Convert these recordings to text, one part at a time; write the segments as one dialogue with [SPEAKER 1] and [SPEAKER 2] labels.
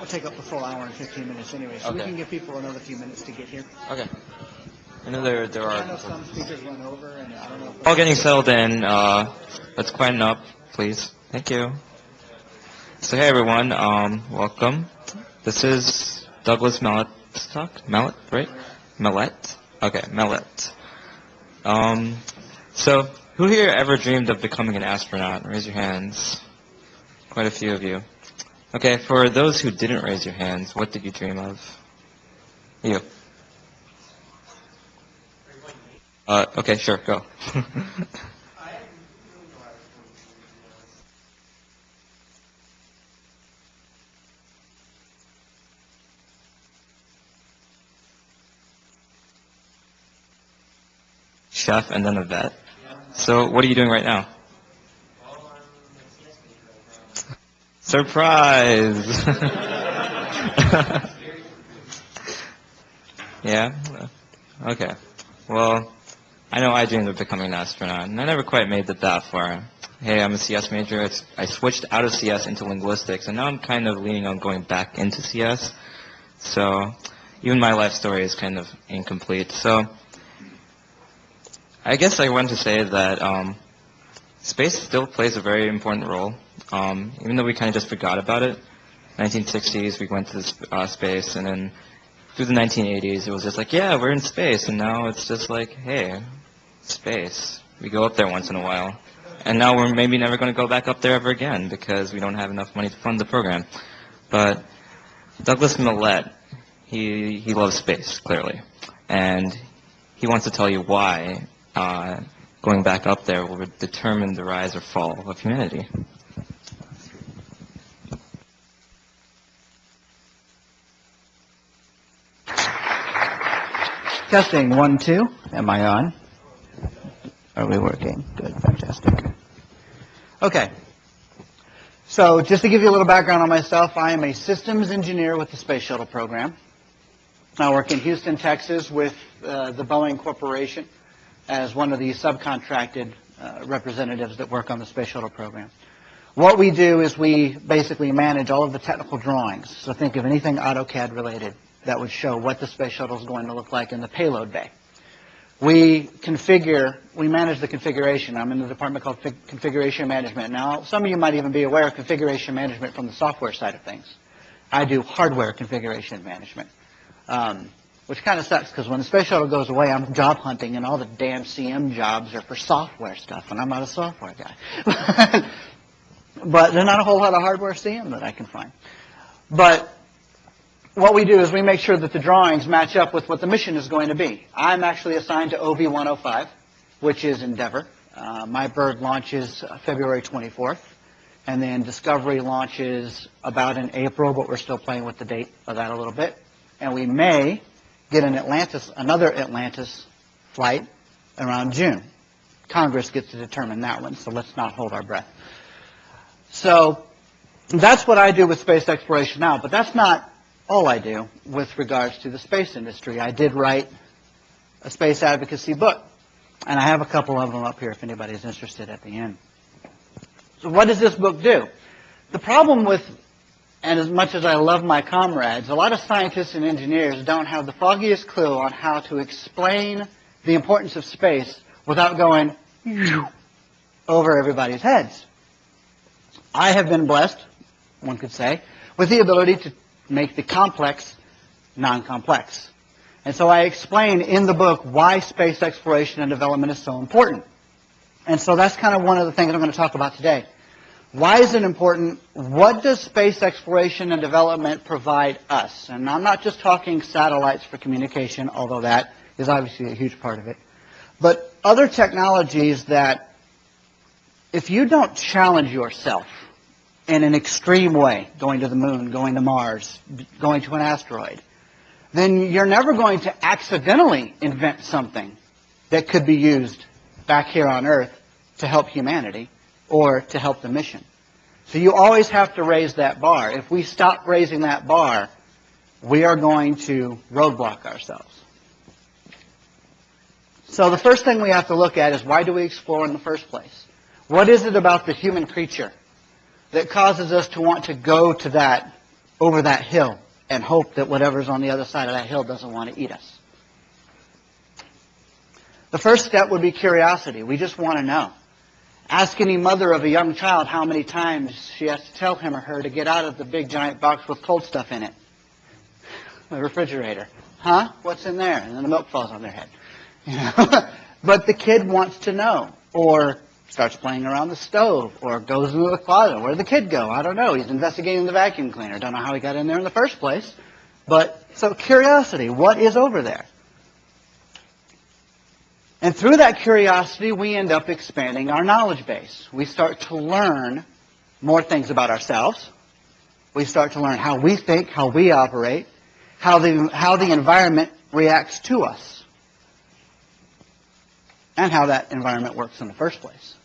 [SPEAKER 1] We'll take up the full hour and 15 minutes anyway, so we
[SPEAKER 2] Okay.
[SPEAKER 1] can give people another few minutes to get here.
[SPEAKER 2] Okay. I know there
[SPEAKER 1] I know
[SPEAKER 2] are.
[SPEAKER 1] some speakers run over, and I don't know.
[SPEAKER 2] All getting settled in. Let's quieten up, please. Thank you. So hey everyone, welcome. This is Douglas Mallet talk. Mallet, right? Mallet. Okay, Mallet. So who here ever dreamed of becoming an astronaut? Raise your hands. Quite a few of you. Okay, for those who didn't raise your hands, what did you dream of? You. Okay, sure, go. Chef and then a vet. So what are you doing right now? Surprise! Yeah? Okay. Well, I know I dreamed of becoming an astronaut, and I never quite made it that far. Hey, I'm a CS major. I switched out of CS into linguistics, and now I'm kind of leaning on going back into CS. So even my life story is kind of incomplete. So I guess I want to say that space still plays a very important role, even though we kind of just forgot about it. 1960s, we went to space, and then through the 1980s, it was just like, yeah, we're in space, and now it's just like, hey, space. We go up there once in a while. And now we're maybe never going to go back up there ever again because we don't have enough money to fund the program. But Douglas Millet, he loves space, clearly. And he wants to tell you why going back up there will determine the rise or fall of humanity.
[SPEAKER 1] Testing, 1, 2. Am I on? Are we working? Good, fantastic. Okay. So just to give you a little background on myself, I am a systems engineer with the Space Shuttle program. I work in Houston, Texas with the Boeing Corporation as one of the subcontracted representatives that work on the Space Shuttle program. What we do is we basically manage all of the technical drawings. So think of anything AutoCAD related that would show what the space shuttle is going to look like in the payload bay. We manage the configuration. I'm in the department called Configuration Management. Now, some of you might even be aware of configuration management from the software side of things. I do hardware configuration management, which kind of sucks because when the space shuttle goes away, I'm job hunting, and all the damn CM jobs are for software stuff, and I'm not a software guy. But there's not a whole lot of hardware CM that I can find. But what we do is we make sure that the drawings match up with what the mission is going to be. I'm actually assigned to OV-105, which is Endeavour. My bird launches February 24th, and then Discovery launches about in April, but we're still playing with the date of that a little bit. And we may get another Atlantis flight around June. Congress gets to determine that one, so let's not hold our breath. So that's what I do with space exploration now, but that's not all I do with regards to the space industry. I did write a space advocacy book, and I have a couple of them up here if anybody's interested at the end. So what does this book do? The problem with, and as much as I love my comrades, a lot of scientists and engineers don't have the foggiest clue on how to explain the importance of space without going over everybody's heads. I have been blessed, one could say, with the ability to make the complex non-complex. And so I explain in the book why space exploration and development is so important. And so that's kind of one of the things I'm going to talk about today. Why is it important? What does space exploration and development provide us? And I'm not just talking satellites for communication, although that is obviously a huge part of it. But other technologies that, if you don't challenge yourself in an extreme way, going to the moon, going to Mars, going to an asteroid, then you're never going to accidentally invent something that could be used back here on Earth to help humanity or to help the mission. So you always have to raise that bar. If we stop raising that bar, we are going to roadblock ourselves. So the first thing we have to look at is, why do we explore in the first place? What is it about the human creature that causes us to want to go to that over that hill and hope that whatever's on the other side of that hill doesn't want to eat us. The first step would be curiosity. We just want to know. Ask any mother of a young child how many times she has to tell him or her to get out of the big giant box with cold stuff in it. The refrigerator. Huh? What's in there? And then the milk falls on their head. You know? But the kid wants to know. Or starts playing around the stove. Or goes into the closet. Where did the kid go? I don't know. He's investigating the vacuum cleaner. Don't know how he got in there in the first place. But, so curiosity. What is over there? And through that curiosity, we end up expanding our knowledge base. We start to learn more things about ourselves. We start to learn how we think, how we operate, how the environment reacts to us, and how that environment works in the first place.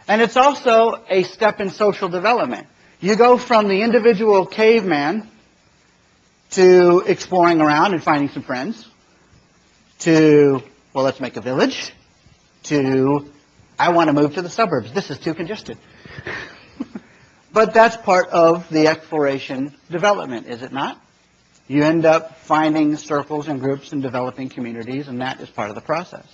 [SPEAKER 1] And it's also a step in social development. You go from the individual caveman to exploring around and finding some friends, to, well, let's make a village, to, I want to move to the suburbs. This is too congested. But that's part of the exploration development, is it not? You end up finding circles and groups and developing communities, and that is part of the process.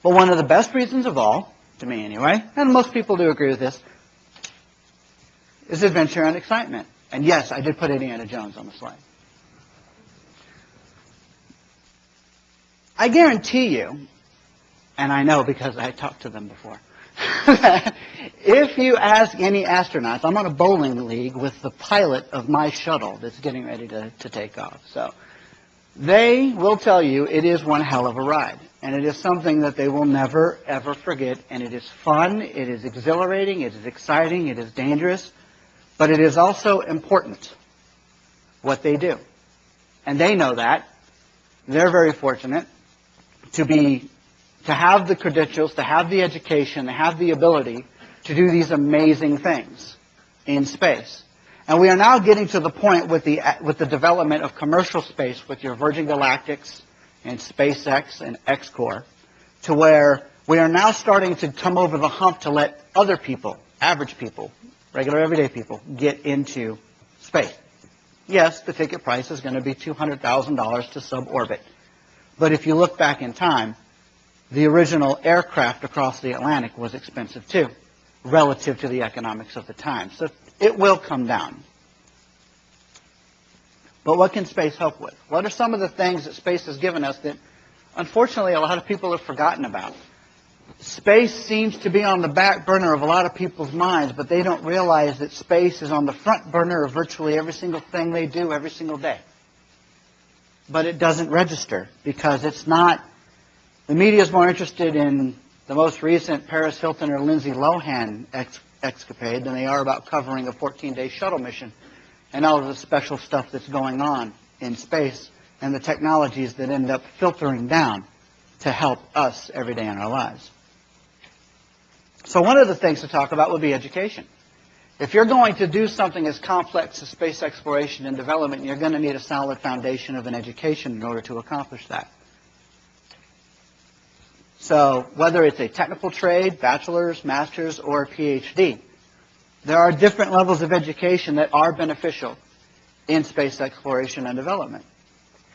[SPEAKER 1] But one of the best reasons of all, to me anyway, and most people do agree with this, is adventure and excitement. And yes, I did put Indiana Jones on the slide. I guarantee you, and I know because I talked to them before, if you ask any astronauts, I'm on a bowling league with the pilot of my shuttle that's getting ready to take off. So they will tell you it is one hell of a ride. And it is something that they will never, ever forget. And it is fun, it is exhilarating, it is exciting, it is dangerous. But it is also important what they do. And they know that. They're very fortunate to have the credentials, to have the education, to have the ability to do these amazing things in space. And we are now getting to the point with the development of commercial space with your Virgin Galactics and SpaceX and XCOR, to where we are now starting to come over the hump to let other people, average people, regular everyday people, get into space. Yes, the ticket price is going to be $200,000 to suborbit. But if you look back in time, the original aircraft across the Atlantic was expensive too, relative to the economics of the time. So it will come down. But what can space help with? What are some of the things that space has given us that, unfortunately, a lot of people have forgotten about? Space seems to be on the back burner of a lot of people's minds, but they don't realize that space is on the front burner of virtually every single thing they do every single day. But it doesn't register because it's not. The media is more interested in the most recent Paris Hilton or Lindsay Lohan escapade than they are about covering a 14-day shuttle mission and all of the special stuff that's going on in space and the technologies that end up filtering down to help us every day in our lives. So one of the things to talk about would be education. If you're going to do something as complex as space exploration and development, you're going to need a solid foundation of an education in order to accomplish that. So whether it's a technical trade, bachelor's, master's, or a PhD, there are different levels of education that are beneficial in space exploration and development,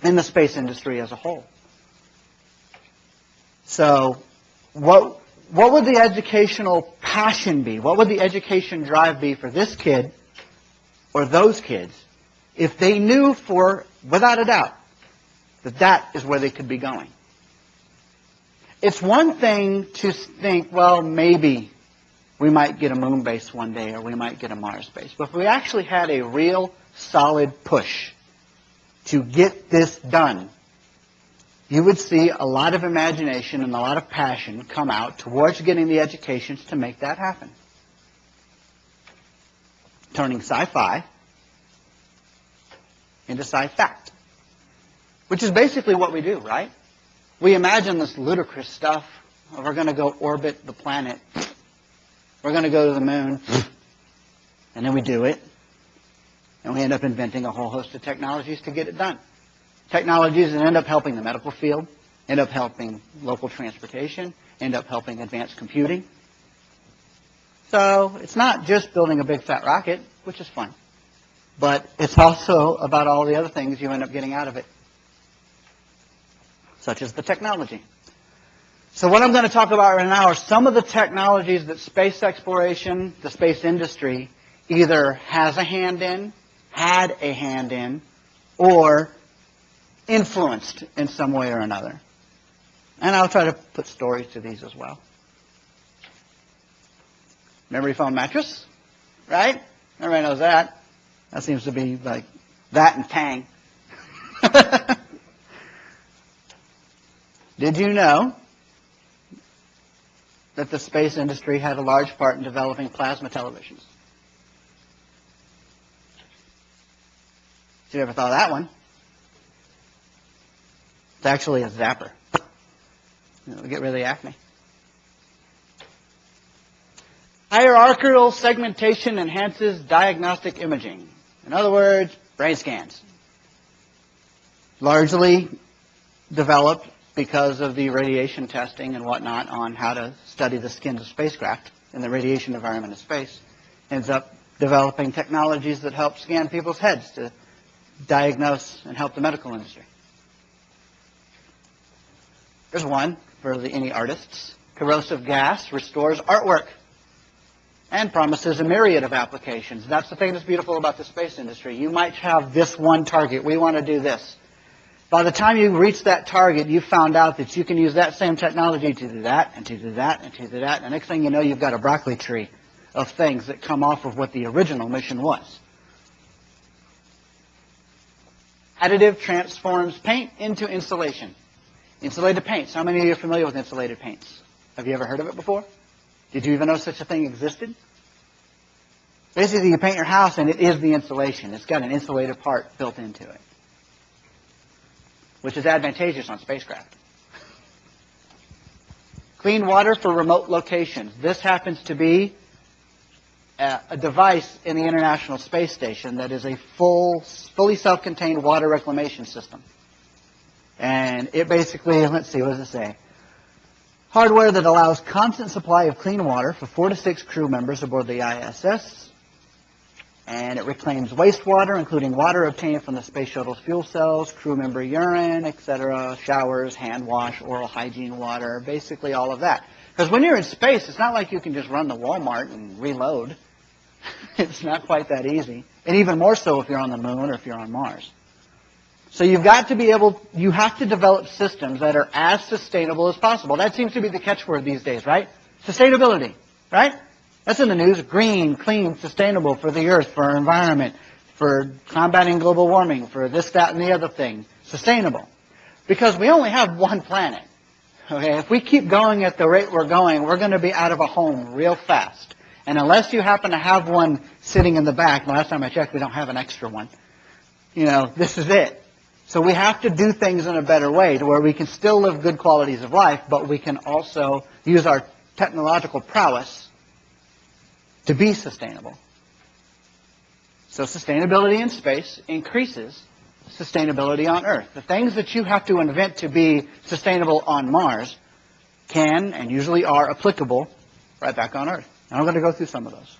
[SPEAKER 1] in the space industry as a whole. So what would the educational passion be? What would the education drive be for this kid or those kids if they knew without a doubt, that is where they could be going? It's one thing to think, well, maybe we might get a moon base one day or we might get a Mars base. But if we actually had a real solid push to get this done, you would see a lot of imagination and a lot of passion come out towards getting the educations to make that happen. Turning sci-fi into sci-fact, which is basically what we do, right? We imagine this ludicrous stuff. We're going to go orbit the planet. We're going to go to the moon. And then we do it. And we end up inventing a whole host of technologies to get it done. Technologies that end up helping the medical field, end up helping local transportation, end up helping advanced computing. So it's not just building a big fat rocket, which is fun. but it's also about all the other things you end up getting out of it, such as the technology. So what I'm going to talk about right now are some of the technologies that space exploration, the space industry, either has a hand in, had a hand in, or influenced in some way or another. And I'll try to put stories to these as well. Memory foam mattress, right? Everybody knows that. That seems to be like that and Tang. Did you know that the space industry had a large part in developing plasma televisions? Did you ever thought of that one? It's actually a zapper. It'll get rid of the acne. Hierarchical segmentation enhances diagnostic imaging. In other words, brain scans. Largely developed because of the radiation testing and whatnot on how to study the skins of spacecraft in the radiation environment of space. Ends up developing technologies that help scan people's heads to diagnose and help the medical industry. There's one for any artists. Corrosive gas restores artwork and promises a myriad of applications. That's the thing that's beautiful about the space industry. You might have this one target. We want to do this. By the time you reach that target, you found out that you can use that same technology to do that, and to do that, and to do that. And the next thing you know, you've got a broccoli tree of things that come off of what the original mission was. Additive transforms paint into insulation. Insulated paints. How many of you are familiar with insulated paints? Have you ever heard of it before? Did you even know such a thing existed? Basically, you paint your house and it is the insulation. It's got an insulated part built into it, which is advantageous on spacecraft. Clean water for remote locations. This happens to be a device in the International Space Station that is a fully self-contained water reclamation system. And it basically, let's see, what does it say? Hardware that allows constant supply of clean water for 4 to 6 crew members aboard the ISS. And it reclaims wastewater, including water obtained from the space shuttle's fuel cells, crew member urine, etc., showers, hand wash, oral hygiene water, basically all of that. Because when you're in space, it's not like you can just run to Walmart and reload. It's not quite that easy. And even more so if you're on the moon or if you're on Mars. So you have to develop systems that are as sustainable as possible. That seems to be the catchword these days, right? Sustainability, right? That's in the news. Green, clean, sustainable for the earth, for our environment, for combating global warming, for this, that, and the other thing. Sustainable. Because we only have one planet. Okay? If we keep going at the rate we're going, we're going to be out of a home real fast. And unless you happen to have one sitting in the back, last time I checked, we don't have an extra one. You know, this is it. So we have to do things in a better way to where we can still live good qualities of life, but we can also use our technological prowess to be sustainable. So sustainability in space increases sustainability on Earth. The things that you have to invent to be sustainable on Mars can and usually are applicable right back on Earth. And I'm going to go through some of those.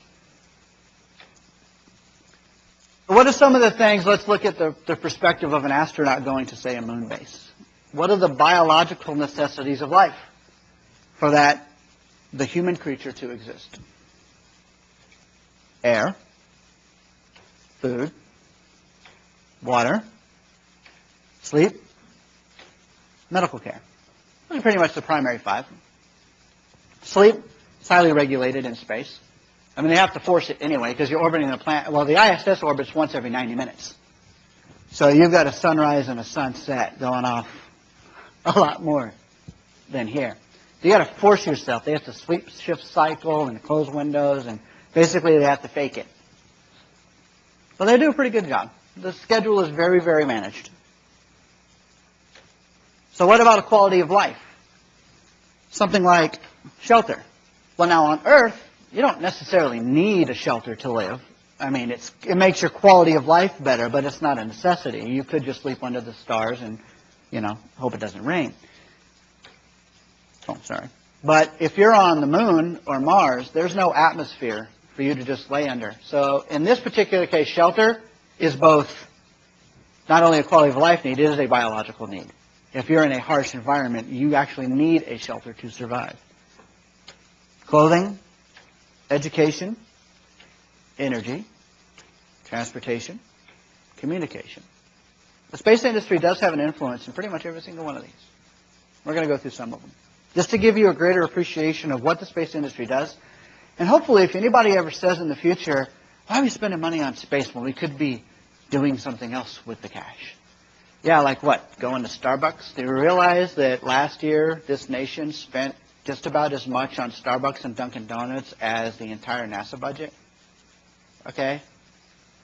[SPEAKER 1] What are some of the things, let's look at the perspective of an astronaut going to, say, a moon base. What are the biological necessities of life for the human creature to exist? Air, food, water, sleep, medical care. Those are pretty much the primary 5. Sleep is highly regulated in space. I mean, they have to force it anyway because you're orbiting the planet. Well, the ISS orbits once every 90 minutes. So you've got a sunrise and a sunset going off a lot more than here. So you got to force yourself. They have to sleep shift cycle and close windows, and basically they have to fake it. But they do a pretty good job. The schedule is very, very managed. So what about a quality of life? Something like shelter. Well, now on Earth, you don't necessarily need a shelter to live. I mean, it makes your quality of life better, but it's not a necessity. You could just sleep under the stars and, hope it doesn't rain. Oh, sorry. But if you're on the moon or Mars, there's no atmosphere for you to just lay under. So in this particular case, shelter is both not only a quality of life need, it is a biological need. If you're in a harsh environment, you actually need a shelter to survive. Clothing, education, energy, transportation, communication. The space industry does have an influence in pretty much every single one of these. We're going to go through some of them. Just to give you a greater appreciation of what the space industry does. And hopefully, if anybody ever says in the future, why are we spending money on space when we could be doing something else with the cash? Yeah, like what? Going to Starbucks? Do you realize that last year this nation spent just about as much on Starbucks and Dunkin' Donuts as the entire NASA budget? Okay?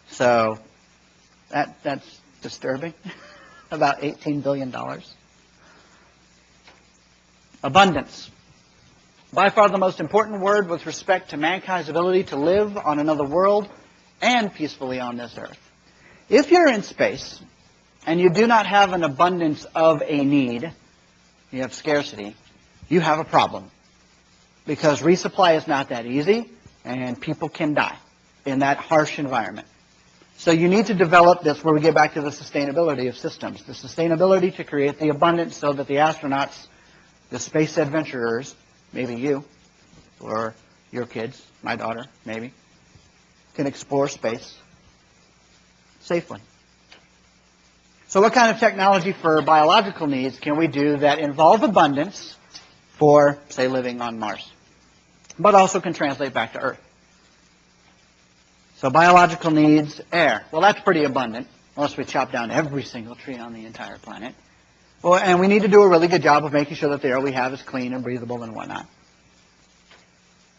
[SPEAKER 1] So that's disturbing. About $18 billion. Abundance. By far the most important word with respect to mankind's ability to live on another world and peacefully on this earth. If you're in space and you do not have an abundance of a need, you have scarcity, you have a problem. Because resupply is not that easy, and people can die in that harsh environment. So you need to develop this where we get back to the sustainability of systems. The sustainability to create the abundance so that the astronauts, the space adventurers, maybe you, or your kids, my daughter, maybe, can explore space safely. So what kind of technology for biological needs can we do that involve abundance for, say, living on Mars, but also can translate back to Earth? So biological needs, air. Well, that's pretty abundant, unless we chop down every single tree on the entire planet. Well, and we need to do a really good job of making sure that the air we have is clean and breathable and whatnot.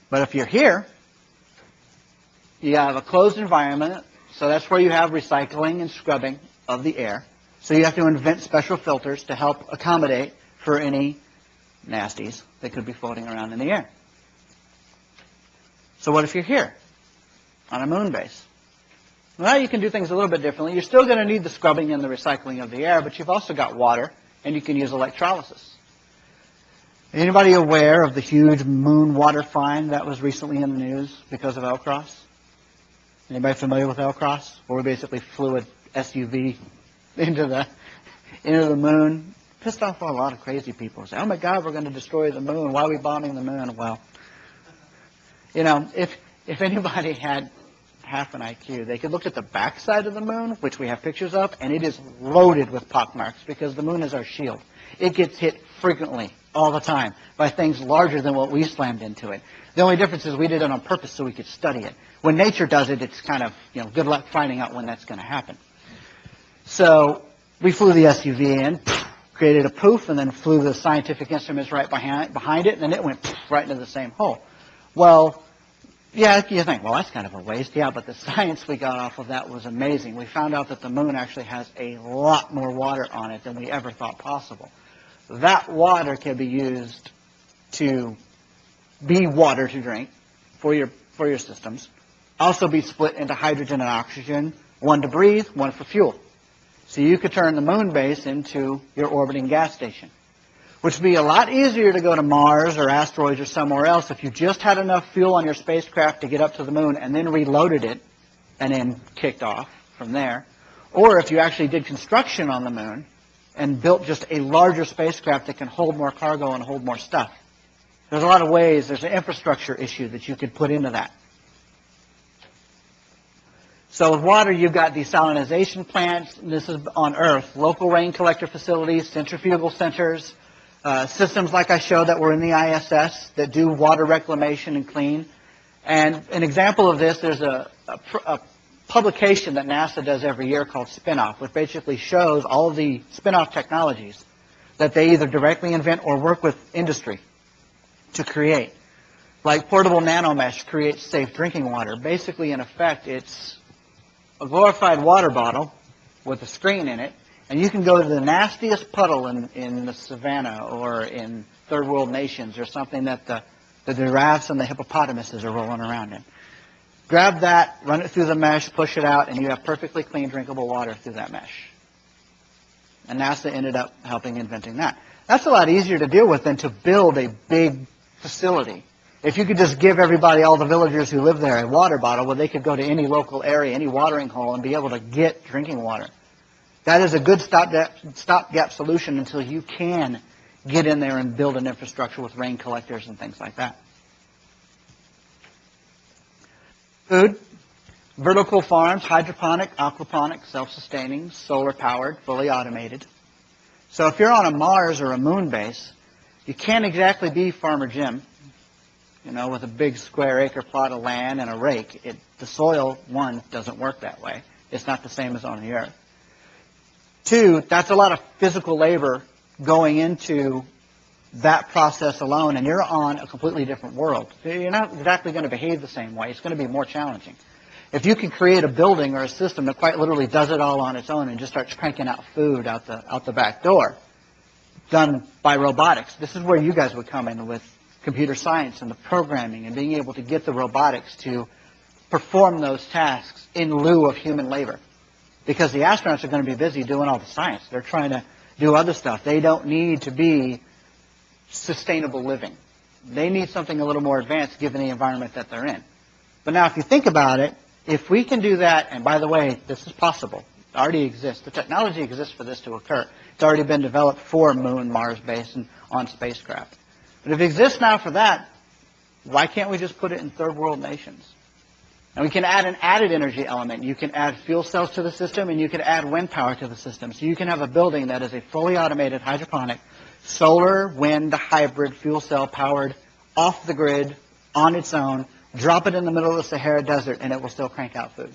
[SPEAKER 1] But if you're here, you have a closed environment, so that's where you have recycling and scrubbing of the air. So you have to invent special filters to help accommodate for any nasties that could be floating around in the air. So what if you're here on a moon base? Well, you can do things a little bit differently. You're still going to need the scrubbing and the recycling of the air, but you've also got water, and you can use electrolysis. Anybody aware of the huge moon water find that was recently in the news because of LCROSS? Anybody familiar with LCROSS? Where we basically flew an SUV into the moon. Pissed off a lot of crazy people. Say, oh my God, we're going to destroy the moon. Why are we bombing the moon? Well, you know, if anybody had half an IQ, they could look at the backside of the moon, which we have pictures of, and it is loaded with pockmarks because the moon is our shield. It gets hit frequently, all the time, by things larger than what we slammed into it. The only difference is we did it on purpose so we could study it. When nature does it, it's kind of, you know, good luck finding out when that's going to happen. So we flew the SUV in, created a poof, and then flew the scientific instruments right behind it, and then it went right into the same hole. Well, yeah, you think, well, that's kind of a waste. Yeah, but the science we got off of that was amazing. We found out that the moon actually has a lot more water on it than we ever thought possible. That water can be used to be water to drink for your systems. Also be split into hydrogen and oxygen, one to breathe, one for fuel. So you could turn the moon base into your orbiting gas station, which would be a lot easier to go to Mars or asteroids or somewhere else if you just had enough fuel on your spacecraft to get up to the moon and then reloaded it and then kicked off from there. Or if you actually did construction on the moon and built just a larger spacecraft that can hold more cargo and hold more stuff. There's a lot of ways. There's an infrastructure issue that you could put into that. So with water, you've got desalinization plants. This is on Earth. Local rain collector facilities, centrifugal centers, systems like I showed that were in the ISS that do water reclamation and clean. And an example of this, there's a publication that NASA does every year called Spin-Off, which basically shows all of the spin-off technologies that they either directly invent or work with industry to create. Like portable nanomesh creates safe drinking water. Basically, in effect, it's a glorified water bottle with a screen in it, and you can go to the nastiest puddle in the savannah or in third world nations or something that the giraffes and the hippopotamuses are rolling around in. Grab that, run it through the mesh, push it out, and you have perfectly clean, drinkable water through that mesh. And NASA ended up helping inventing that. That's a lot easier to deal with than to build a big facility. If you could just give everybody, all the villagers who live there, a water bottle, well, they could go to any local area, any watering hole, and be able to get drinking water. That is a good stopgap solution until you can get in there and build an infrastructure with rain collectors and things like that. Food, vertical farms, hydroponic, aquaponic, self-sustaining, solar-powered, fully automated. So if you're on a Mars or a moon base, you can't exactly be Farmer Jim, with a big square acre plot of land and a rake. The soil, one, doesn't work that way. It's not the same as on the Earth. Two, that's a lot of physical labor going into that process alone, and you're on a completely different world. You're not exactly going to behave the same way. It's going to be more challenging. If you can create a building or a system that quite literally does it all on its own and just starts cranking out food out the back door, done by robotics, this is where you guys would come in with computer science and the programming and being able to get the robotics to perform those tasks in lieu of human labor. Because the astronauts are going to be busy doing all the science. They're trying to do other stuff. They don't need to be sustainable living. They need something a little more advanced given the environment that they're in. But now if you think about it, if we can do that, and by the way, this is possible. It already exists. The technology exists for this to occur. It's already been developed for Moon, Mars base, and on spacecraft. But if it exists now for that, why can't we just put it in third world nations? And we can add an added energy element. You can add fuel cells to the system, and you can add wind power to the system. So you can have a building that is a fully automated hydroponic, solar, wind, hybrid, fuel cell powered, off the grid, on its own, drop it in the middle of the Sahara Desert, and it will still crank out food.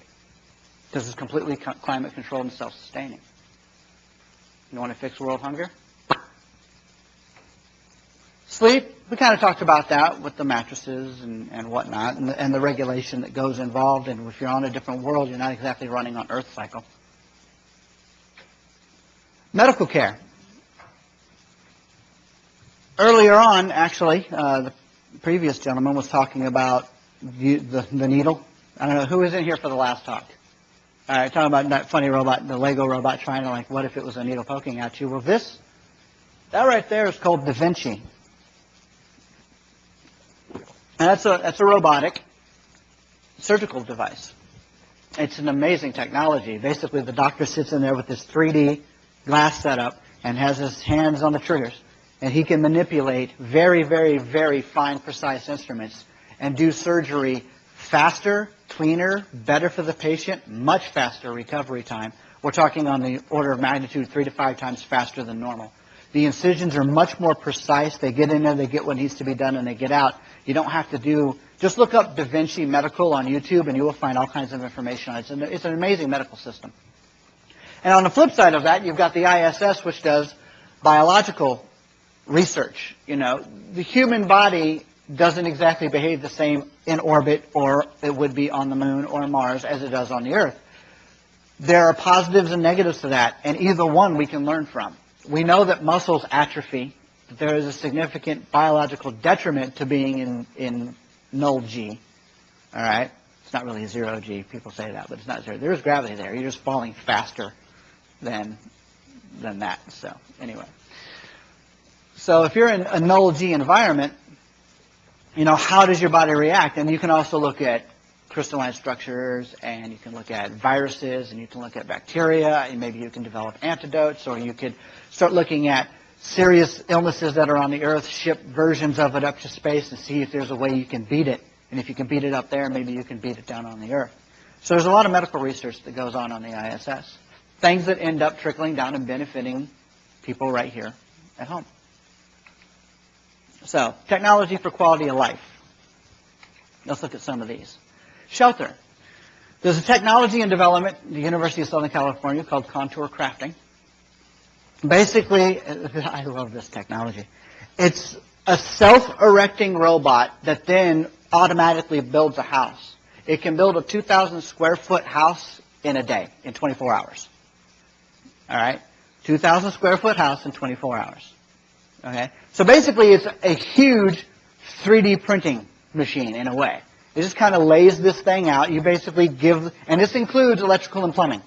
[SPEAKER 1] Because it's completely climate controlled and self-sustaining. You want to fix world hunger? Sleep, we kind of talked about that with the mattresses and whatnot, and the regulation that goes involved. And if you're on a different world, you're not exactly running on Earth cycle. Medical care. Earlier on, actually, the previous gentleman was talking about the needle. I don't know, who was in here for the last talk? All right, talking about that funny robot, the Lego robot trying to, what if it was a needle poking at you? Well, that right there is called Da Vinci. And that's a robotic surgical device. It's an amazing technology. Basically, the doctor sits in there with this 3D glass setup and has his hands on the triggers. And he can manipulate very, very, very fine, precise instruments and do surgery faster, cleaner, better for the patient, much faster recovery time. We're talking on the order of magnitude 3 to 5 times faster than normal. The incisions are much more precise. They get in there, they get what needs to be done, and they get out. You don't have to just look up Da Vinci Medical on YouTube, and you will find all kinds of information on it. It's an amazing medical system. And on the flip side of that, you've got the ISS, which does biological research. The human body doesn't exactly behave the same in orbit, or it would be on the moon or Mars, as it does on the Earth. There are positives and negatives to that, and either one we can learn from. We know that muscles atrophy, that there is a significant biological detriment to being in null G. All right? It's not really 0 G. People say that, but it's not 0. There is gravity there. You're just falling faster than that. So anyway. So if you're in a null G environment, how does your body react? And you can also look at crystalline structures, and you can look at viruses, and you can look at bacteria, and maybe you can develop antidotes, or you could start looking at serious illnesses that are on the Earth, ship versions of it up to space, and see if there's a way you can beat it. And if you can beat it up there, maybe you can beat it down on the Earth. So there's a lot of medical research that goes on the ISS. Things that end up trickling down and benefiting people right here at home. So, technology for quality of life. Let's look at some of these. Shelter. There's a technology in development at the University of Southern California called contour crafting. Basically, I love this technology. It's a self-erecting robot that then automatically builds a house. It can build a 2,000 square foot house in a day, in 24 hours. All right? 2,000 square foot house in 24 hours. Okay? So basically, it's a huge 3D printing machine in a way. It just kind of lays this thing out. You basically and this includes electrical and plumbing.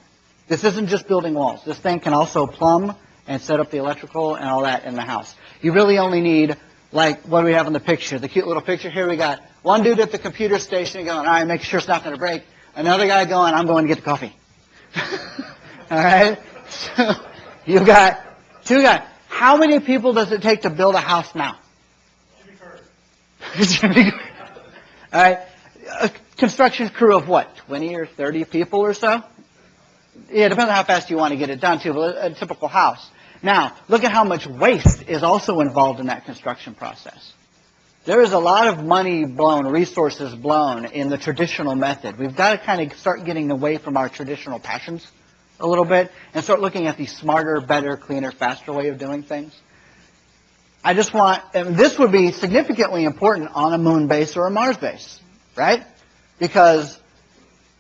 [SPEAKER 1] This isn't just building walls. This thing can also plumb and set up the electrical and all that in the house. You really only need Like what do we have in the picture? The cute little picture here, we got one dude at the computer station going, all right, make sure it's not going to break. Another guy going, I'm going to get the coffee. All right? So you got two guys. How many people does it take to build a house now? Jimmy Carter. All right. A construction crew of what? 20 or 30 people or so? Yeah, it depends on how fast you want to get it done, too, but a typical house. Now, look at how much waste is also involved in that construction process. There is a lot of money blown, resources blown in the traditional method. We've got to kind of start getting away from our traditional passions a little bit and start looking at the smarter, better, cleaner, faster way of doing things. I just want, and this would be significantly important on a moon base or a Mars base, right? Because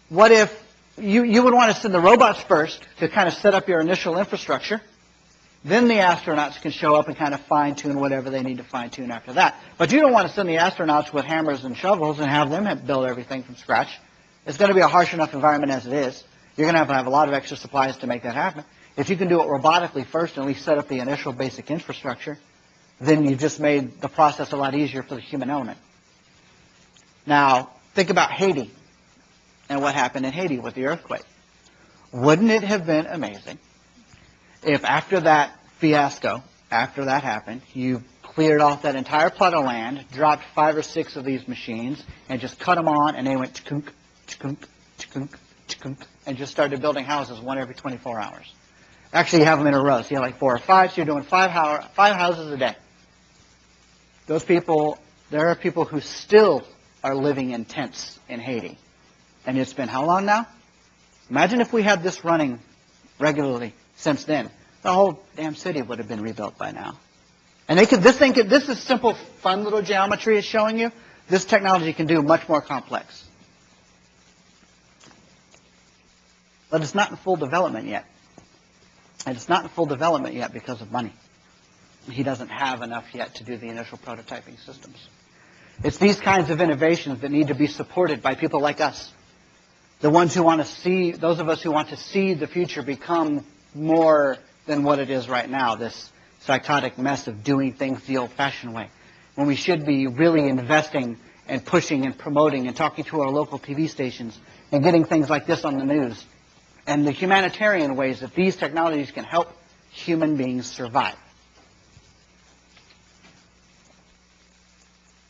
[SPEAKER 1] what if you would want to send the robots first to kind of set up your initial infrastructure. Then the astronauts can show up and kind of fine-tune whatever they need to fine-tune after that. But you don't want to send the astronauts with hammers and shovels and have them build everything from scratch. It's going to be a harsh enough environment as it is. You're going to have a lot of extra supplies to make that happen. If you can do it robotically first and at least set up the initial basic infrastructure, then you've just made the process a lot easier for the human element. Now, think about Haiti and what happened in Haiti with the earthquake. Wouldn't it have been amazing if after that fiasco, after that happened, you cleared off that entire plot of land, dropped 5 or 6 of these machines, and just cut them on, and they went chkunk, chkunk, chkunk, chkunk, and just started building houses one every 24 hours. Actually, you have them in a row. So you have like 4 or 5, so you're doing 5 houses a day. Those people, there are people who still are living in tents in Haiti. And it's been how long now? Imagine if we had this running regularly since then. The whole damn city would have been rebuilt by now. And this is simple, fun little geometry it's showing you. This technology can do much more complex. But it's not in full development yet. And it's not in full development yet because of money. He doesn't have enough yet to do the initial prototyping systems. It's these kinds of innovations that need to be supported by people like us. The ones who want to see, those of us who want to see the future become more than what it is right now, this psychotic mess of doing things the old-fashioned way, when we should be really investing and pushing and promoting and talking to our local TV stations and getting things like this on the news and the humanitarian ways that these technologies can help human beings survive.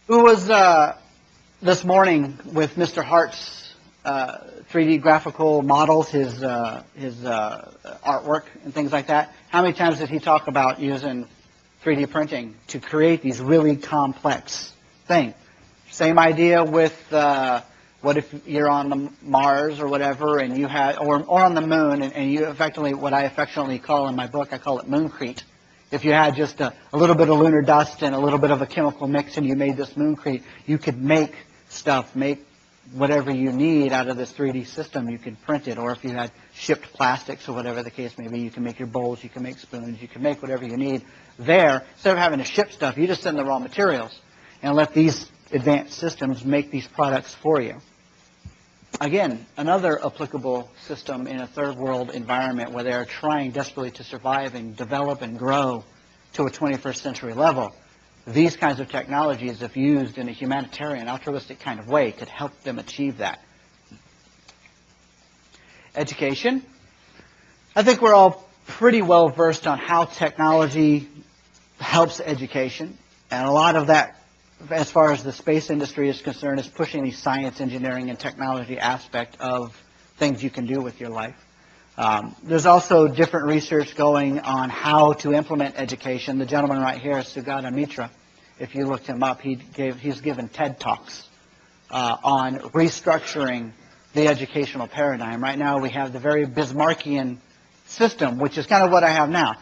[SPEAKER 1] Who was this morning with Mr. Hart's 3D graphical models, his artwork and things like that? How many times did he talk about using 3D printing to create these really complex things? Same idea with what if you're on the Mars or whatever, and you had, or on the moon, and you effectively, what I affectionately call in my book, I call it mooncrete. If you had just a little bit of lunar dust and a little bit of a chemical mix and you made this mooncrete, you could make stuff, make whatever you need out of this 3D system. You could print it. Or if you had shipped plastics or whatever the case may be, you can make your bowls, you can make spoons, you can make whatever you need there. Instead of having to ship stuff, you just send the raw materials and let these advanced systems make these products for you. Again, another applicable system in a third world environment where they're trying desperately to survive and develop and grow to a 21st century level. These kinds of technologies, if used in a humanitarian, altruistic kind of way, could help them achieve that. Education. I think we're all pretty well versed on how technology helps education. And a lot of that, as far as the space industry is concerned, is pushing the science, engineering, and technology aspect of things you can do with your life. There's also different research going on how to implement education. The gentleman right here, Sugata Mitra, if you looked him up, he's given TED Talks on restructuring the educational paradigm. Right now we have the very Bismarckian system, which is kind of what I have now.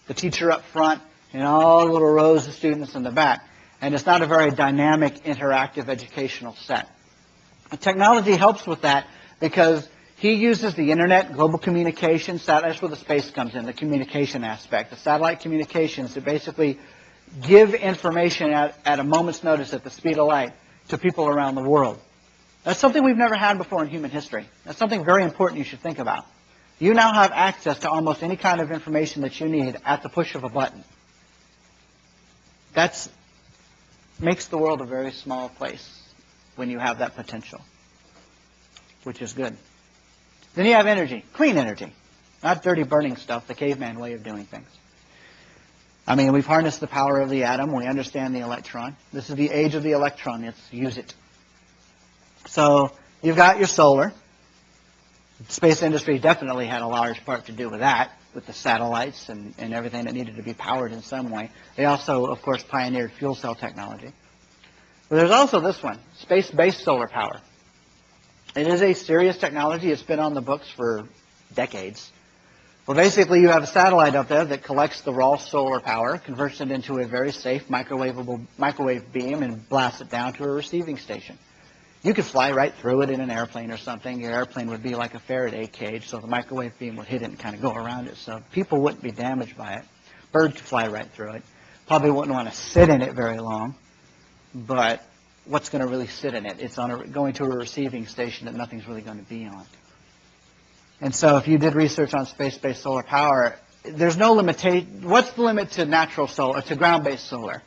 [SPEAKER 1] The teacher up front and all the little rows of students in the back. And it's not a very dynamic, interactive educational set. Technology helps with that because he uses the internet, global communications, that's where the space comes in, the communication aspect. The satellite communications to basically give information at a moment's notice at the speed of light to people around the world. That's something we've never had before in human history. That's something very important you should think about. You now have access to almost any kind of information that you need at the push of a button. That's makes the world a very small place when you have that potential, which is good. Then you have energy, clean energy, not dirty burning stuff, the caveman way of doing things. I mean, we've harnessed the power of the atom. We understand the electron. This is the age of the electron. Let's use it. So you've got your solar. The space industry definitely had a large part to do with that, with the satellites and everything that needed to be powered in some way. They also, of course, pioneered fuel cell technology. But there's also this one, space-based solar power. It is a serious technology. It's been on the books for decades. Well, basically, you have a satellite up there that collects the raw solar power, converts it into a very safe microwave beam, and blasts it down to a receiving station. You could fly right through it in an airplane or something. Your airplane would be like a Faraday cage, so the microwave beam would hit it and kind of go around it, so people wouldn't be damaged by it. Bird could fly right through it. Probably wouldn't want to sit in it very long, but what's going to really sit in it? It's going to a receiving station that nothing's really going to be on. And so if you did research on space-based solar power, there's no limitation. What's the limit to natural solar, to ground-based solar?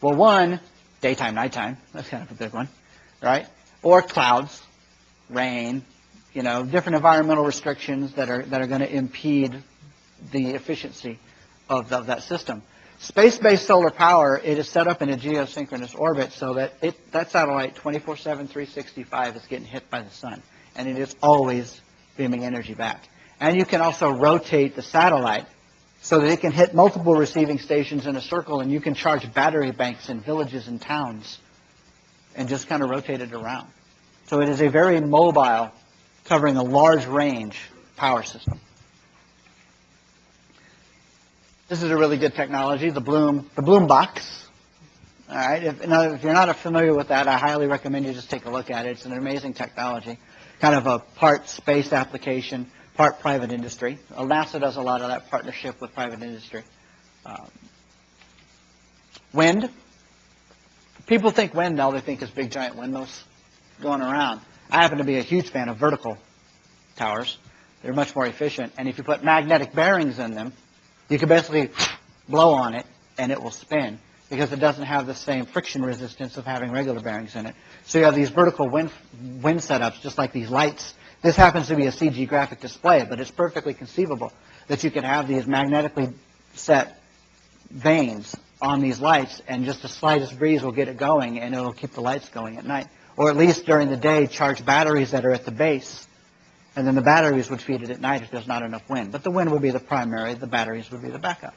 [SPEAKER 1] Well, one, daytime, nighttime. That's kind of a big one, right? Or clouds, rain, different environmental restrictions that are going to impede the efficiency of that system. Space-based solar power, it is set up in a geosynchronous orbit so that that satellite 24/7, 365 is getting hit by the sun, and it is always beaming energy back. And you can also rotate the satellite so that it can hit multiple receiving stations in a circle, and you can charge battery banks in villages and towns and just kind of rotate it around. So it is a very mobile, covering a large range power system. This is a really good technology, the Bloom box. All right, if you're not familiar with that, I highly recommend you just take a look at it. It's an amazing technology, kind of a part space application, part private industry. NASA does a lot of that partnership with private industry. Wind. People think wind, all they think is big giant windmills going around. I happen to be a huge fan of vertical towers. They're much more efficient. And if you put magnetic bearings in them, you can basically blow on it and it will spin because it doesn't have the same friction resistance of having regular bearings in it. So you have these vertical wind setups, just like these lights. This happens to be a CG graphic display, but it's perfectly conceivable that you could have these magnetically set vanes on these lights, and just the slightest breeze will get it going, and it'll keep the lights going at night. Or at least during the day, charge batteries that are at the base, and then the batteries would feed it at night if there's not enough wind. But the wind would be the primary, the batteries would be the backup.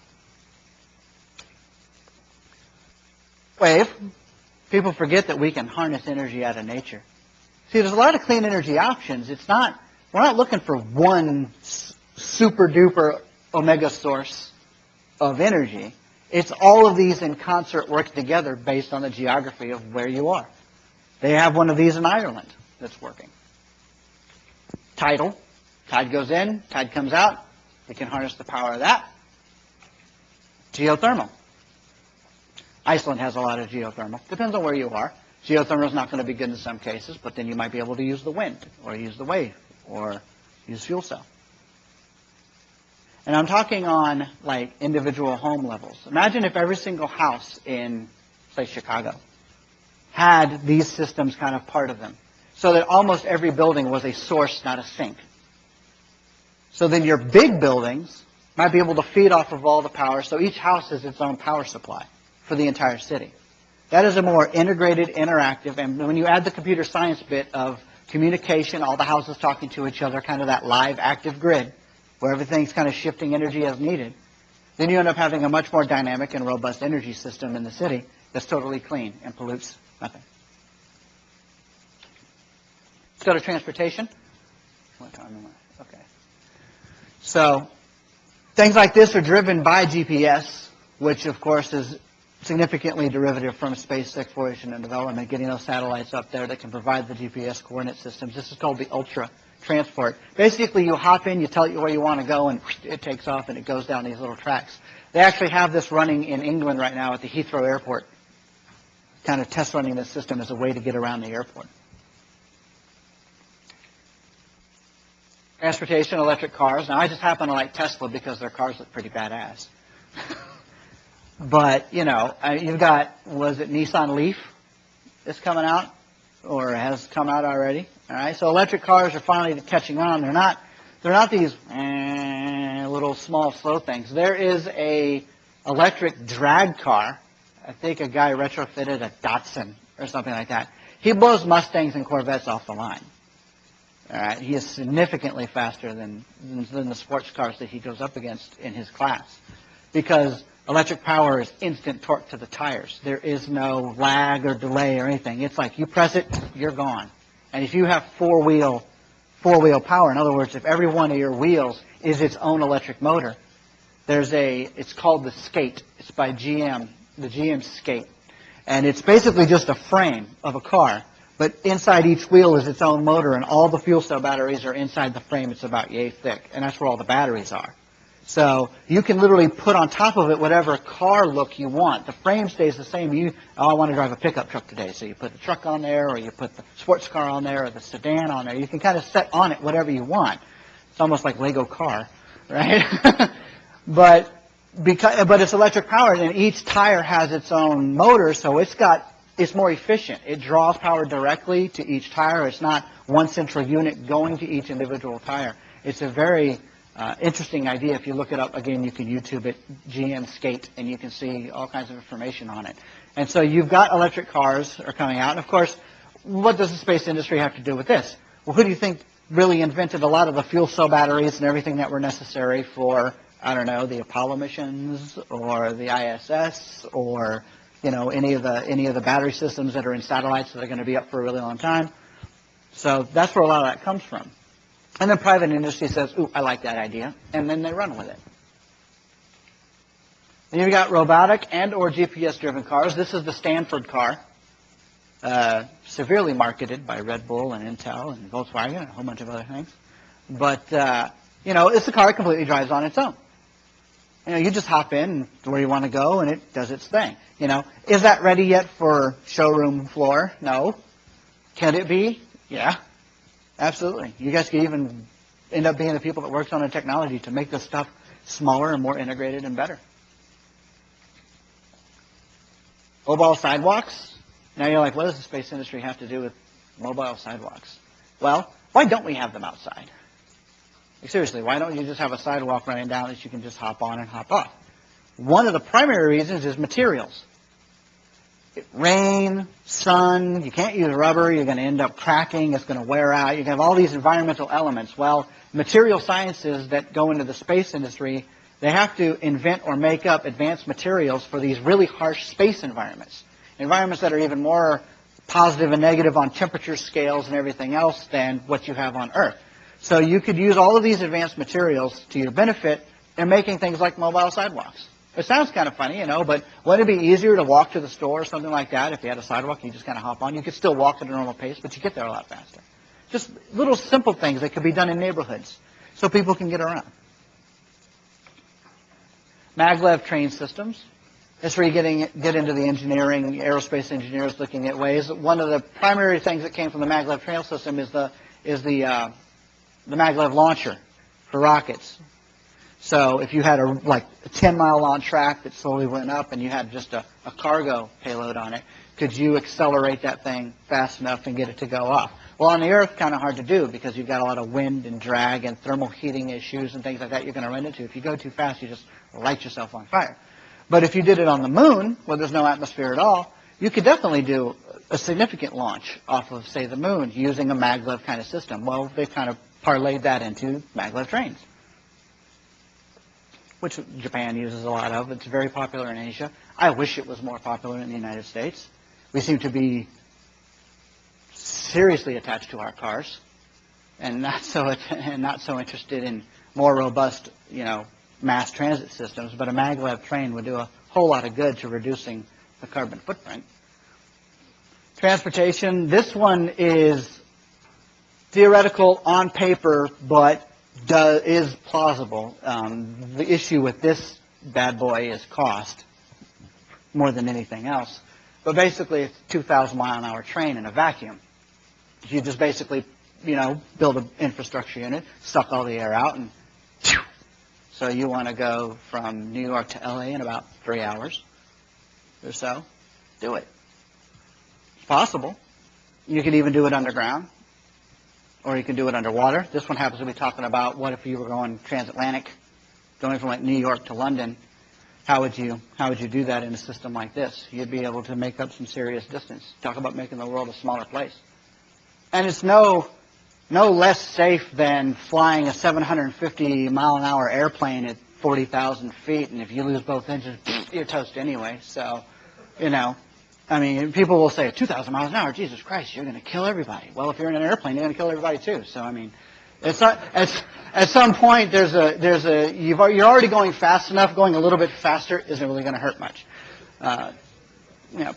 [SPEAKER 1] Wave. People forget that we can harness energy out of nature. See, there's a lot of clean energy options. We're not looking for one super duper omega source of energy. It's all of these in concert work together based on the geography of where you are. They have one of these in Ireland that's working. Tidal. Tide goes in, tide comes out. You can harness the power of that. Geothermal. Iceland has a lot of geothermal. Depends on where you are. Geothermal is not going to be good in some cases, but then you might be able to use the wind, or use the wave, or use fuel cell. And I'm talking on like individual home levels. Imagine if every single house in, say, Chicago had these systems kind of part of them, so that almost every building was a source, not a sink. So then your big buildings might be able to feed off of all the power, so each house is its own power supply for the entire city. That is a more integrated, interactive, and when you add the computer science bit of communication, all the houses talking to each other, kind of that live, active grid, where everything's kind of shifting energy as needed, then you end up having a much more dynamic and robust energy system in the city that's totally clean and pollutes nothing. Let's go to transportation. Okay. So things like this are driven by GPS, which of course is significantly derivative from space exploration and development, getting those satellites up there that can provide the GPS coordinate systems. This is called the Ultra Transport. Basically, you hop in, you tell it where you want to go, and it takes off and it goes down these little tracks. They actually have this running in England right now at the Heathrow Airport, kind of test running this system as a way to get around the airport. Transportation, electric cars. Now, I just happen to like Tesla because their cars look pretty badass. But, you know, you've got, was it Nissan Leaf that's coming out or has come out already? All right, so electric cars are finally catching on. They're not these little small slow things. There is a electric drag car. I think a guy retrofitted a Datsun or something like that. He blows Mustangs and Corvettes off the line. All right, he is significantly faster than the sports cars that he goes up against in his class, because electric power is instant torque to the tires. There is no lag or delay or anything. It's like you press it, you're gone. And if you have four-wheel power, in other words, if every one of your wheels is its own electric motor, it's called the Skate. It's by GM, the GM Skate. And it's basically just a frame of a car, but inside each wheel is its own motor, and all the fuel cell batteries are inside the frame. It's about yay thick, and that's where all the batteries are. So you can literally put on top of it whatever car look you want. The frame stays the same. I want to drive a pickup truck today, so you put the truck on there, or you put the sports car on there, or the sedan on there. You can kind of set on it whatever you want. It's almost like Lego car, right? But it's electric powered, and each tire has its own motor, so it's more efficient. It draws power directly to each tire. It's not one central unit going to each individual tire. It's a very interesting idea. If you look it up, again, you can YouTube it, GM Skate, and you can see all kinds of information on it. And so you've got electric cars are coming out. And of course, what does the space industry have to do with this? Well, who do you think really invented a lot of the fuel cell batteries and everything that were necessary for, I don't know, the Apollo missions or the ISS or, you know, any of the battery systems that are in satellites that are going to be up for a really long time? So that's where a lot of that comes from. And then private industry says, ooh, I like that idea, and then they run with it. Then you've got robotic and or GPS-driven cars. This is the Stanford car, severely marketed by Red Bull and Intel and Volkswagen and a whole bunch of other things. But, you know, it's a car that completely drives on its own. You know, you just hop in to where you want to go, and it does its thing. You know, is that ready yet for showroom floor? No. Can it be? Yeah. Absolutely. You guys could even end up being the people that works on the technology to make this stuff smaller and more integrated and better. Mobile sidewalks. Now you're like, what does the space industry have to do with mobile sidewalks? Well, why don't we have them outside? Like, seriously, why don't you just have a sidewalk running down that you can just hop on and hop off? One of the primary reasons is materials. Rain, sun, you can't use rubber, you're going to end up cracking, it's going to wear out, you can have all these environmental elements. Well, material sciences that go into the space industry, they have to invent or make up advanced materials for these really harsh space environments. Environments that are even more positive and negative on temperature scales and everything else than what you have on Earth. So you could use all of these advanced materials to your benefit in making things like mobile sidewalks. It sounds kind of funny, you know, but wouldn't it be easier to walk to the store or something like that if you had a sidewalk you just kind of hop on? You could still walk at a normal pace, but you get there a lot faster. Just little simple things that could be done in neighborhoods so people can get around. Maglev train systems. That's where you get into the engineering, aerospace engineers looking at ways. One of the primary things that came from the Maglev train system is the Maglev launcher for rockets. So if you had a 10-mile long track that slowly went up and you had just a cargo payload on it, could you accelerate that thing fast enough and get it to go off? Well, on the Earth, kind of hard to do because you've got a lot of wind and drag and thermal heating issues and things like that you're going to run into. If you go too fast, you just light yourself on fire. But if you did it on the moon, where there's no atmosphere at all, you could definitely do a significant launch off of, say, the moon using a maglev kind of system. Well, they've kind of parlayed that into maglev trains, which Japan uses a lot of. It's very popular in Asia. I wish it was more popular in the United States. We seem to be seriously attached to our cars and not so interested in more robust, mass transit systems. But a maglev train would do a whole lot of good to reducing the carbon footprint. Transportation. This one is theoretical on paper, but is plausible. The issue with this bad boy is cost more than anything else. But basically, it's a 2,000-mile-an-hour train in a vacuum. You just basically, build an infrastructure unit, suck all the air out, and so you want to go from New York to LA in about 3 hours. or so, do it. It's possible. You could even do it underground, or you can do it underwater. This one happens to be talking about what if you were going transatlantic, going from like New York to London. How would you do that in a system like this? You'd be able to make up some serious distance. Talk about making the world a smaller place. And it's no less safe than flying a 750 mile an hour airplane at 40,000 feet, and if you lose both engines, you're toast anyway. So, I mean, people will say 2,000 miles an hour, Jesus Christ, you're going to kill everybody. Well, if you're in an airplane, you're going to kill everybody too. So, I mean, it's not, at some point, you're already going fast enough. Going a little bit faster isn't really going to hurt much.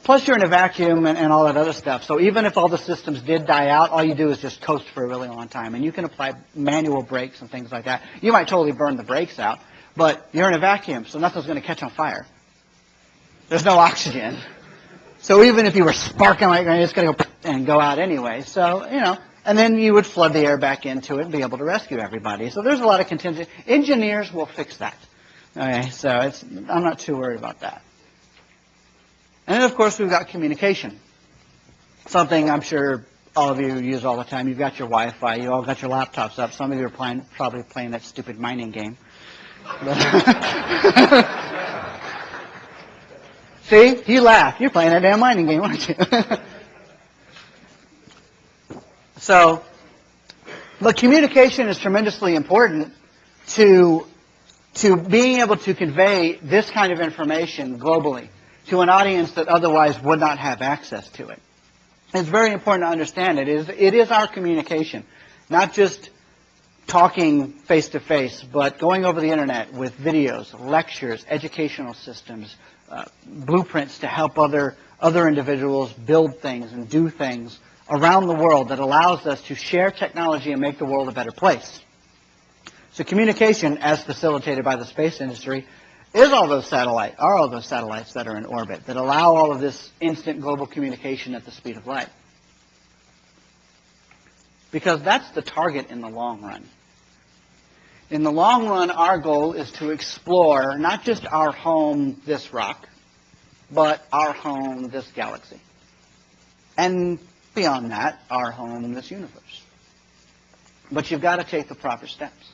[SPEAKER 1] Plus you're in a vacuum and all that other stuff. So even if all the systems did die out, all you do is just coast for a really long time. And you can apply manual brakes and things like that. You might totally burn the brakes out, but you're in a vacuum, so nothing's going to catch on fire. There's no oxygen. So even if you were sparking like that, it's going to go and go out anyway. So, and then you would flood the air back into it and be able to rescue everybody. So there's a lot of contingency. Engineers will fix that. Okay, so I'm not too worried about that. And then, of course, we've got communication. Something I'm sure all of you use all the time. You've got your Wi-Fi. You all got your laptops up. Some of you are probably playing that stupid mining game. See? You laugh. You're playing that damn mining game, aren't you? But communication is tremendously important to being able to convey this kind of information globally to an audience that otherwise would not have access to it. It's very important to understand it is our communication, not just talking face-to-face, but going over the internet with videos, lectures, educational systems, blueprints to help other individuals build things and do things around the world that allows us to share technology and make the world a better place. So communication, as facilitated by the space industry, are all those satellites that are in orbit that allow all of this instant global communication at the speed of light. Because that's the target in the long run. In the long run, our goal is to explore not just our home, this rock, but our home, this galaxy. And beyond that, our home, this universe. But you've got to take the proper steps.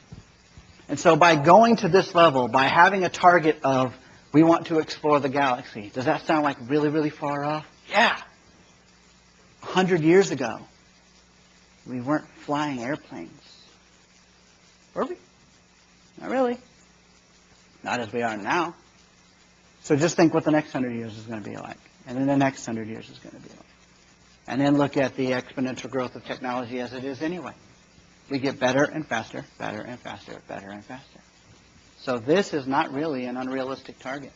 [SPEAKER 1] And so by going to this level, by having a target of, we want to explore the galaxy, does that sound like really, really far off? Yeah. 100 years ago, we weren't flying airplanes. Were we? Not really. Not as we are now. So just think what the next 100 years is going to be like. And then the next 100 years is going to be like. And then look at the exponential growth of technology as it is anyway. We get better and faster, better and faster, better and faster. So this is not really an unrealistic target.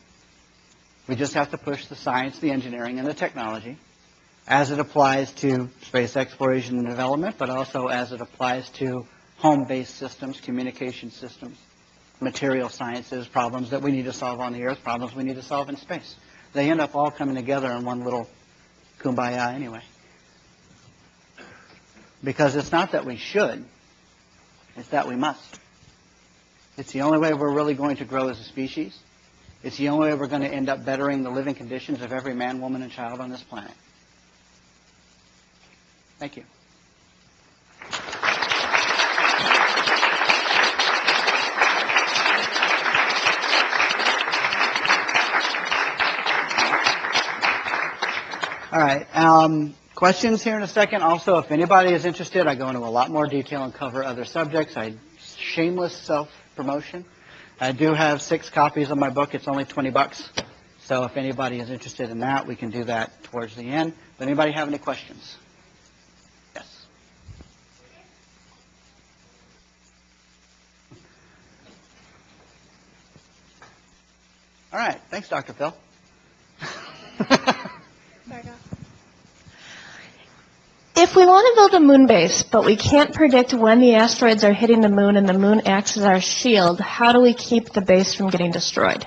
[SPEAKER 1] We just have to push the science, the engineering, and the technology as it applies to space exploration and development, but also as it applies to home-based systems, communication systems, material sciences, problems that we need to solve on the Earth, problems we need to solve in space. They end up all coming together in one little kumbaya anyway. Because it's not that we should. It's that we must. It's the only way we're really going to grow as a species. It's the only way we're going to end up bettering the living conditions of every man, woman, and child on this planet. Thank you. All right. Questions here in a second. Also, if anybody is interested, I go into a lot more detail and cover other subjects. Shameless self-promotion. I do have 6 copies of my book. It's only $20. So if anybody is interested in that, we can do that towards the end. But anybody have any questions? Yes. All right. Thanks, Dr. Phil.
[SPEAKER 3] If we want to build a moon base, but we can't predict when the asteroids are hitting the moon and the moon acts as our shield, how do we keep the base from getting destroyed?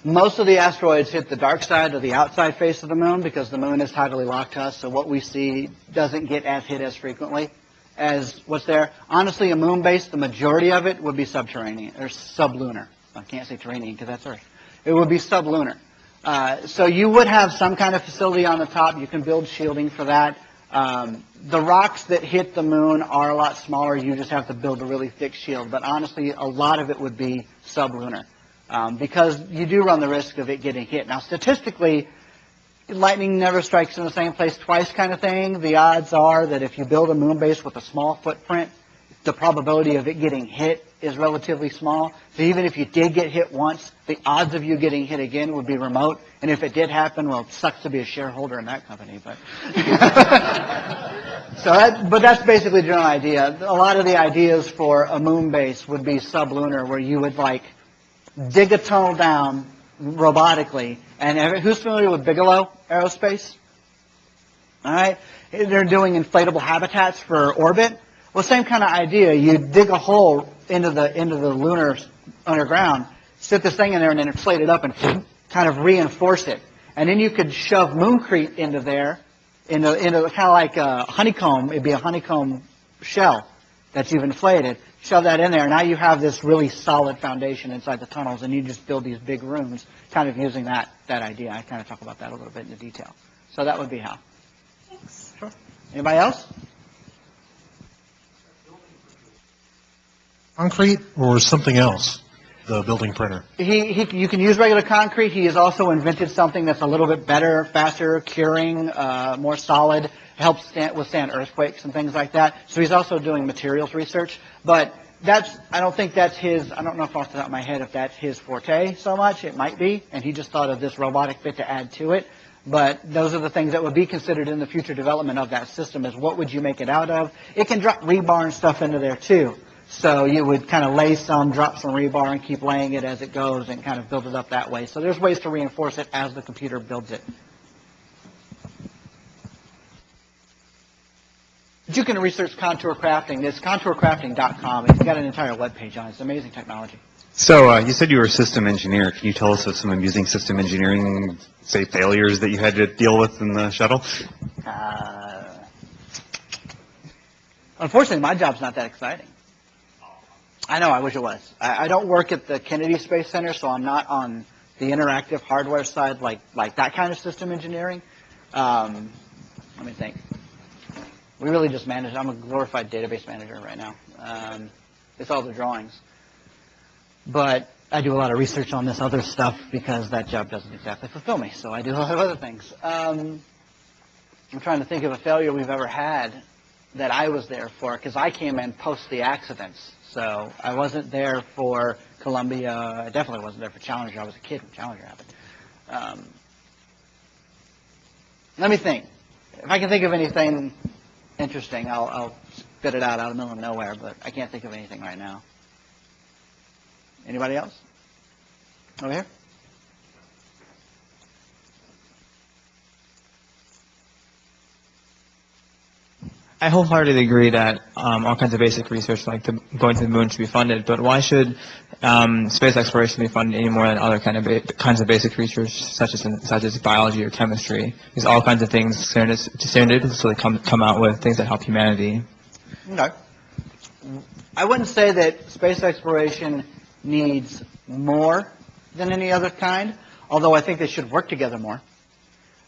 [SPEAKER 1] Most of the asteroids hit the dark side or the outside face of the moon because the moon is tidally locked to us, so what we see doesn't get hit as frequently as what's there. Honestly, a moon base, the majority of it would be subterranean or sublunar. I can't say terranean because that's Earth. It would be sublunar. So you would have some kind of facility on the top. You can build shielding for that. The rocks that hit the moon are a lot smaller. You just have to build a really thick shield. But honestly, a lot of it would be sublunar because you do run the risk of it getting hit. Now, statistically, lightning never strikes in the same place twice kind of thing. The odds are that if you build a moon base with a small footprint, the probability of it getting hit is relatively small. So even if you did get hit once, the odds of you getting hit again would be remote. And if it did happen, well, it sucks to be a shareholder in that company. But but that's basically the general idea. A lot of the ideas for a moon base would be sublunar, where you would like dig a tunnel down robotically. And who's familiar with Bigelow Aerospace? All right, they're doing inflatable habitats for orbit. Well, same kind of idea. You dig a hole into the lunar underground, sit this thing in there, and then inflate it up and kind of reinforce it. And then you could shove mooncrete into there, into kind of like a honeycomb. It'd be a honeycomb shell that you've inflated. Shove that in there. Now you have this really solid foundation inside the tunnels, and you just build these big rooms, kind of using that idea. I kind of talk about that a little bit in the detail. So that would be how. Thanks. Sure. Anybody else?
[SPEAKER 4] Concrete or something else, the building printer?
[SPEAKER 1] You can use regular concrete. He has also invented something that's a little bit better, faster, curing, more solid, helps withstand earthquakes and things like that. So he's also doing materials research. But I don't think that's his, I don't know if off the top of my head if that's his forte so much. It might be. And he just thought of this robotic bit to add to it. But those are the things that would be considered in the future development of that system, is what would you make it out of? It can drop rebar and stuff into there too. So you would kind of lay some, drop some rebar, and keep laying it as it goes and kind of build it up that way. So there's ways to reinforce it as the computer builds it. But you can research contour crafting. It's contourcrafting.com. It's got an entire web page on it. It's amazing technology.
[SPEAKER 5] So you said you were a system engineer. Can you tell us of some amusing system engineering, say, failures that you had to deal with in the shuttle?
[SPEAKER 1] Unfortunately, my job's not that exciting. I know, I wish it was. I don't work at the Kennedy Space Center, so I'm not on the interactive hardware side like that kind of system engineering. Let me think. We really just manage. I'm a glorified database manager right now. It's all the drawings. But I do a lot of research on this other stuff because that job doesn't exactly fulfill me, so I do a lot of other things. I'm trying to think of a failure we've ever had that I was there for, because I came in post the accidents. So I wasn't there for Columbia. I definitely wasn't there for Challenger. I was a kid when Challenger happened. Let me think. If I can think of anything interesting, I'll spit it out of the middle of nowhere, but I can't think of anything right now. Anybody else? Over here?
[SPEAKER 2] I wholeheartedly agree that all kinds of basic research, like going to the moon, should be funded. But why should space exploration be funded any more than other kinds of basic research, such as biology or chemistry? Because all kinds of things serendipitously come out with things that help humanity.
[SPEAKER 1] Okay. I wouldn't say that space exploration needs more than any other kind, although I think they should work together more.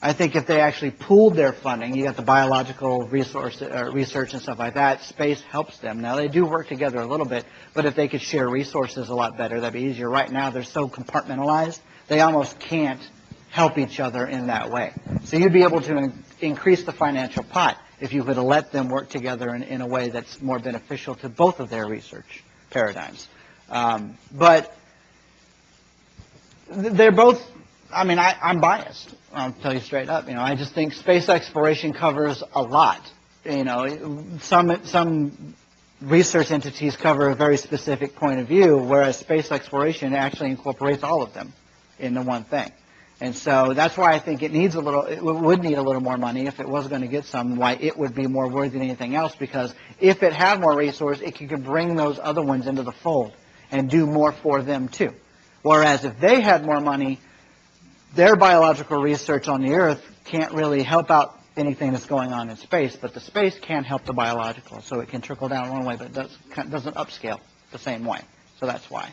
[SPEAKER 1] I think if they actually pooled their funding, you got the biological research and stuff like that, space helps them. Now, they do work together a little bit, but if they could share resources a lot better, that'd be easier. Right now, they're so compartmentalized, they almost can't help each other in that way. So you'd be able to increase the financial pot if you would let them work together in a way that's more beneficial to both of their research paradigms. But they're both, I mean, I'm biased. I'll tell you straight up. You know, I just think space exploration covers a lot. You know, some research entities cover a very specific point of view, whereas space exploration actually incorporates all of them into one thing. And so that's why I think it would need a little more money if it was going to get some, why it would be more worthy than anything else, because if it had more resource, it could bring those other ones into the fold and do more for them too. Whereas if they had more money, their biological research on the Earth can't really help out anything that's going on in space, but the space can help the biological, so it can trickle down one way, but it doesn't upscale the same way. So that's why.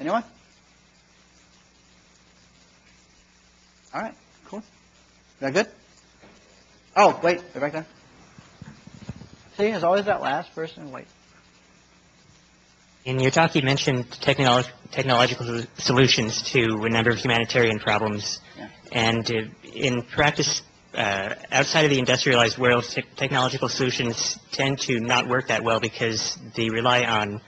[SPEAKER 1] Anyone? All right, cool. Is that good? Oh, wait, they're back there. See, there's always that last person. Wait.
[SPEAKER 6] In your talk, you mentioned technological solutions to a number of humanitarian problems.
[SPEAKER 1] Yeah.
[SPEAKER 6] And in practice, outside of the industrialized world, technological solutions tend to not work that well because they rely on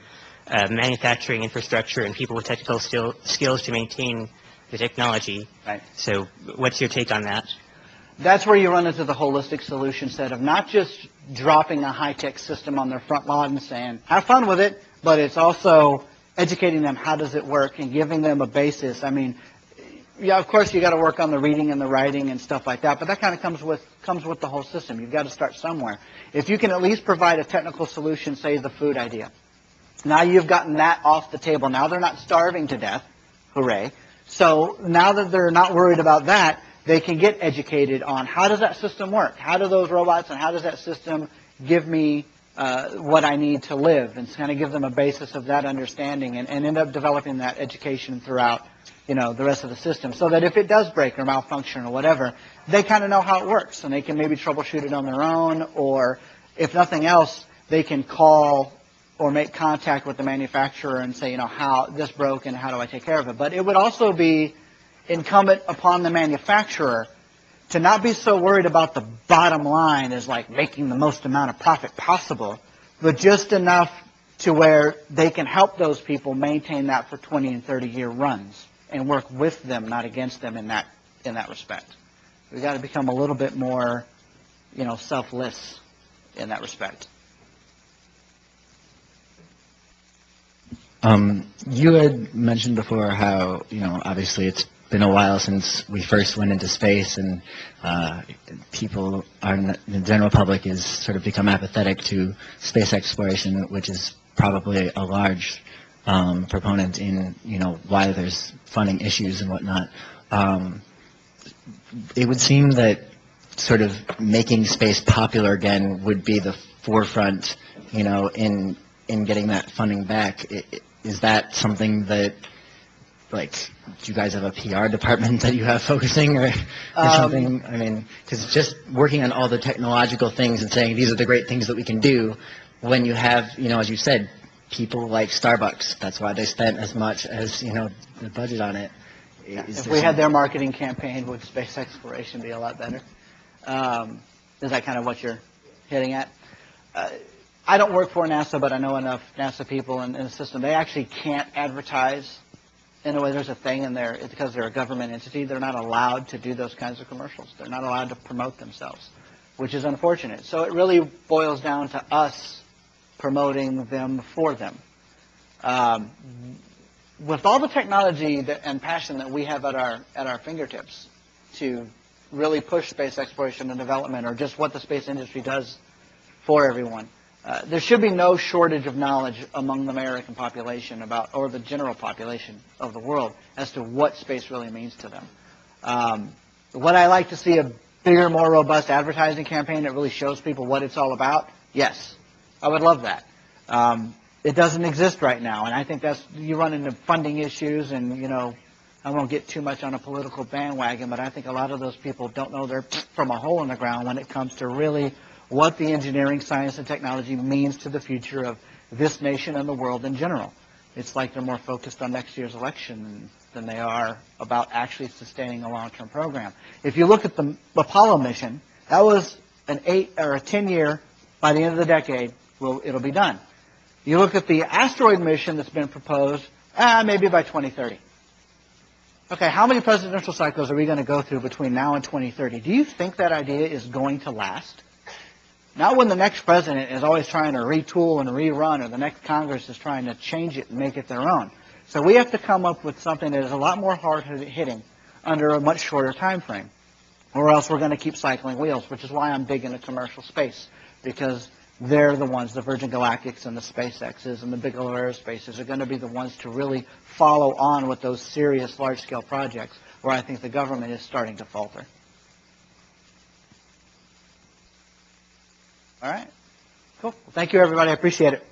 [SPEAKER 6] manufacturing infrastructure and people with technical skills to maintain the technology.
[SPEAKER 1] Right.
[SPEAKER 6] So what's your take on that?
[SPEAKER 1] That's where you run into the holistic solution set of not just dropping a high-tech system on their front lawn and saying, have fun with it, but it's also educating them how does it work and giving them a basis. I mean, yeah, of course you got to work on the reading and the writing and stuff like that, but that kind of comes with the whole system. You've got to start somewhere. If you can at least provide a technical solution, say the food idea. Now you've gotten that off the table. Now they're not starving to death. Hooray. So now that they're not worried about that, they can get educated on how does that system work? How do those robots and how does that system give me what I need to live? And kind of give them a basis of that understanding and end up developing that education throughout, the rest of the system so that if it does break or malfunction or whatever, they kind of know how it works and they can maybe troubleshoot it on their own, or if nothing else, they can call or make contact with the manufacturer and say, how this broke and how do I take care of it? But it would also be incumbent upon the manufacturer to not be so worried about the bottom line as like making the most amount of profit possible, but just enough to where they can help those people maintain that for 20 and 30-year runs and work with them, not against them in that respect. We've got to become a little bit more, selfless in that respect.
[SPEAKER 7] You had mentioned before how, obviously it's been a while since we first went into space, and the general public has sort of become apathetic to space exploration, which is probably a large proponent in, why there's funding issues and whatnot. It would seem that sort of making space popular again would be the forefront, in getting that funding back. Is that something that, do you guys have a PR department that you have focusing or something? I mean, because just working on all the technological things and saying these are the great things that we can do, when you have, as you said, people like Starbucks, that's why they spent as much as, the budget on it.
[SPEAKER 1] If we had their marketing campaign, would space exploration be a lot better? Is that kind of what you're hitting at? I don't work for NASA, but I know enough NASA people in the system. They actually can't advertise. In a way, there's a thing in there, because they're a government entity, they're not allowed to do those kinds of commercials. They're not allowed to promote themselves, which is unfortunate. So it really boils down to us promoting them for them. With all the technology and passion that we have at our fingertips to really push space exploration and development, or just what the space industry does for everyone, there should be no shortage of knowledge among the American population or the general population of the world as to what space really means to them. Would I like to see a bigger, more robust advertising campaign that really shows people what it's all about? Yes, I would love that. It doesn't exist right now, and I think you run into funding issues, and I won't get too much on a political bandwagon, but I think a lot of those people don't know they're from a hole in the ground when it comes to really what the engineering, science, and technology means to the future of this nation and the world in general. It's like they're more focused on next year's election than they are about actually sustaining a long-term program. If you look at the Apollo mission, that was an 8 or a 10-year, by the end of the decade, it'll be done. You look at the asteroid mission that's been proposed, maybe by 2030. Okay, how many presidential cycles are we going to go through between now and 2030? Do you think that idea is going to last? Not when the next president is always trying to retool and rerun, or the next Congress is trying to change it and make it their own. So we have to come up with something that is a lot more hard-hitting under a much shorter time frame, or else we're going to keep cycling wheels, which is why I'm big into commercial space, because they're the ones, the Virgin Galactics and the SpaceXs and the Bigelow Aerospaces are going to be the ones to really follow on with those serious large-scale projects where I think the government is starting to falter. All right. Cool. Well, thank you, everybody. I appreciate it.